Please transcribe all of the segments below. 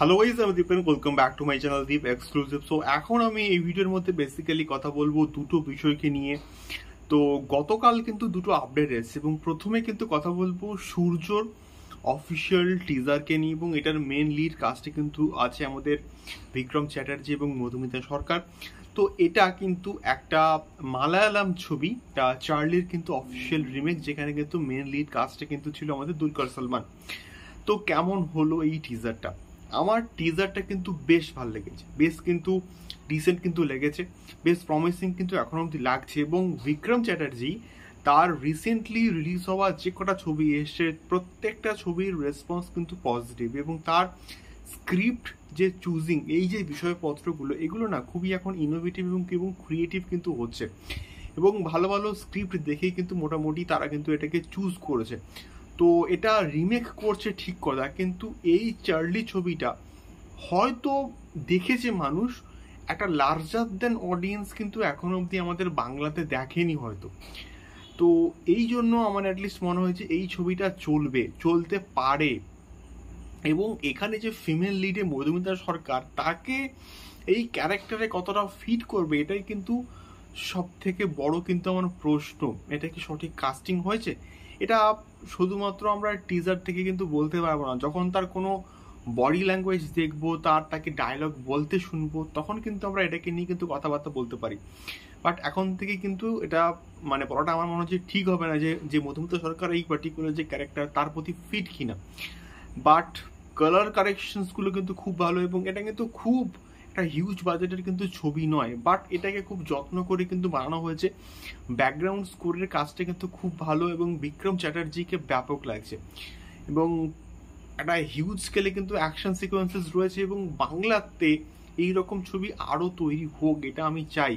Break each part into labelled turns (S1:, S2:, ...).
S1: Hello guys, আমি Dipen. Welcome back to my channel Deep exclusive. So এখন আমি এই ভিডিওর মধ্যে বেসিক্যালি কথা বলবো দুটো বিষয়কে নিয়ে। তো গতকাল কিন্তু দুটো আপডেট এসেছে এবং প্রথমে কিন্তু কথা বলবো সূর্যর অফিসিয়াল টিজারকে নিয়ে, এবং এটার মেন লিড কাস্টে কিন্তু আছে আমাদের বিক্রম চ্যাটার্জি এবং মধুমিতা সরকার। তো এটা কিন্তু একটা মালায়ালাম ছবি চার্লির কিন্তু অফিসিয়াল রিমেক, যেখানে কিন্তু মেন লিড কাস্টে কিন্তু ছিল আমাদের দুলকার সালমান। তো কেমন হলো এই টিজারটা? আমার টিজারটা কিন্তু বেশ ভালো লেগেছে, বেশ কিন্তু ডিসেন্ট কিন্তু লেগেছে, বেশ প্রমিসিং কিন্তু এখন অব্দি লাগছে। এবং বিক্রম চ্যাটার্জি তার রিসেন্টলি রিলিজ হওয়া যে কটা ছবি এসছে প্রত্যেকটা ছবির রেসপন্স কিন্তু পজিটিভ, এবং তার স্ক্রিপ্ট যে চুজিং, এই যে বিষয়পত্রগুলো, এগুলো না খুবই এখন ইনোভেটিভ এবং ক্রিয়েটিভ কিন্তু হচ্ছে, এবং ভালো ভালো স্ক্রিপ্ট দেখেই কিন্তু মোটামুটি তারা কিন্তু এটাকে চুজ করেছে। তো এটা রিমেক করছে ঠিক কথা, কিন্তু এই চার্লি ছবিটা হয়তো দেখেছে মানুষ, একটা লার্জার দেন অডিয়েন্স কিন্তু এখন অবধি আমাদের বাংলাতে দেখেনি হয়তো। তো এই জন্য আমার অ্যাটলিস্ট মনে হয়েছে এই ছবিটা চলতে পারে। এবং এখানে যে ফিমেল লিডে মধুমিতা সরকার, তাকে এই ক্যারেক্টারে কতটা ফিট করবে এটাই কিন্তু সব থেকে বড় কিন্তু আমার প্রশ্ন। এটা কি সঠিক কাস্টিং হয়েছে? এটা শুধুমাত্র আমরা টিজার থেকে কিন্তু বলতে পারবো না। যখন তার কোনো বডি ল্যাঙ্গুয়েজ দেখবো, তাকে ডায়লগ বলতে শুনবো, তখন কিন্তু আমরা এটাকে নিয়ে কিন্তু কথাবার্তা বলতে পারি। বাট এখন থেকে কিন্তু এটা বলাটা আমার মনে হচ্ছে ঠিক হবে না যে মধুমিতা সরকার এই পার্টিকুলার যে ক্যারেক্টার তার প্রতি ফিট কিনা। বাট কালার কারেকশনসগুলো কিন্তু খুব ভালো, এবং এটা কিন্তু খুব একটা হিউজ বাজেটের কিন্তু ছবি নয়, বাট এটাকে খুব যত্ন করে কিন্তু বানানো হয়েছে। ব্যাকগ্রাউন্ড স্কোরের কাজটা কিন্তু খুব ভালো, এবং বিক্রম চ্যাটার্জিকে ব্যাপক লাগছে, এবং একটা হিউজ স্কেলে কিন্তু অ্যাকশন সিকোয়েন্সেস রয়েছে। এবং বাংলাতে এইরকম ছবি আরও তৈরি হোক, এটা আমি চাই।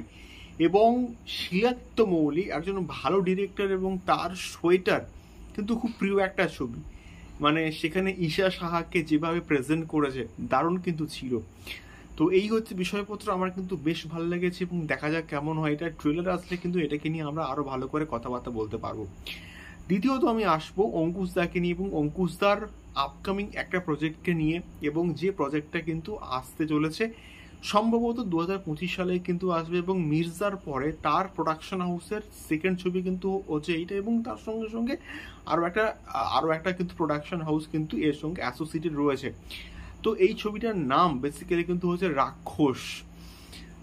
S1: এবং শিলাত্য মৌলিক একজন ভালো ডিরেক্টর, এবং তার সোয়েটার কিন্তু খুব প্রিয় একটা ছবি। সেখানে ঈশা সাহাকে যেভাবে প্রেজেন্ট করেছে, দারুণ কিন্তু ছিল। তো এই হচ্ছে বিষয়পত্র, আমার কিন্তু বেশ ভালো লেগেছে, এবং দেখা যাক কেমন হয়। এটা ট্রেলার আসলে কিন্তু এটাকে নিয়ে আমরা আরো ভালো করে কথাবার্তা বলতে পারবো। দ্বিতীয়ত আমি আসবো অঙ্কুশ দাকে নিয়ে, এবং অঙ্কুশ দার আপকামিং একটা প্রজেক্টকে নিয়ে, এবং যে প্রজেক্টটা কিন্তু আসতে চলেছে সম্ভবত 2025 সালে কিন্তু আসবে, এবং মির্জার পরে তার প্রোডাকশন হাউসের সেকেন্ড ছবি কিন্তু হচ্ছে এইটা, এবং তার সঙ্গে সঙ্গে আরো একটা কিন্তু প্রোডাকশন হাউস কিন্তু এর সঙ্গে অ্যাসোসিয়েটেড রয়েছে। তো এই ছবিটার নাম বেসিক্যালি কিন্তু হচ্ছে রাক্ষস।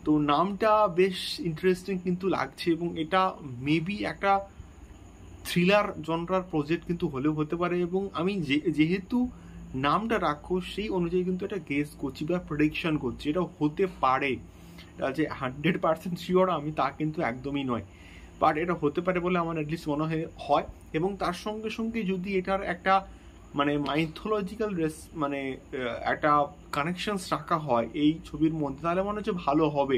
S1: তো নামটা বেশ ইন্টারেস্টিং কিন্তু লাগছে, এবং এটা মেবি একটা থ্রিলার জনরার প্রজেক্ট কিন্তু হলেও হতে পারে। এবং আমি যেহেতু নামটা রাক্ষস, সেই অনুযায়ী কিন্তু এটা গেস করছি বা প্রেডিকশন করছি, এটা হতে পারে। যে 100% শিওর আমি তা কিন্তু একদমই নয়, বাট এটা হতে পারে বলে আমার অ্যাটলিস্ট মনে হয়। এবং তার সঙ্গে সঙ্গে যদি এটার একটা মাইথোলজিক্যাল একটা কানেকশনস রাখা হয় এই ছবির মধ্যে, তাহলে মনে হচ্ছে ভালো হবে।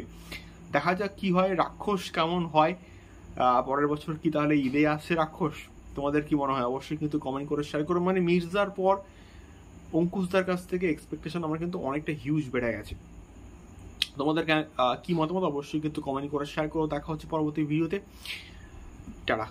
S1: দেখা যাক কি হয়, রাক্ষস কেমন হয়। পরের বছর কি তাহলে ঈদে আসছে রাক্ষস? তোমাদের কি মনে হয়? অবশ্যই কিন্তু কমেন্ট করে শেয়ার করো। মির্জার পর অঙ্কুশদার কাছ থেকে এক্সপেকটেশন আমার কিন্তু অনেকটা হিউজ বেড়ে গেছে। তোমাদের কি মতামত অবশ্যই কিন্তু কমেন্ট করে শেয়ার করো। দেখা হচ্ছে পরবর্তী ভিডিওতে। টাটা।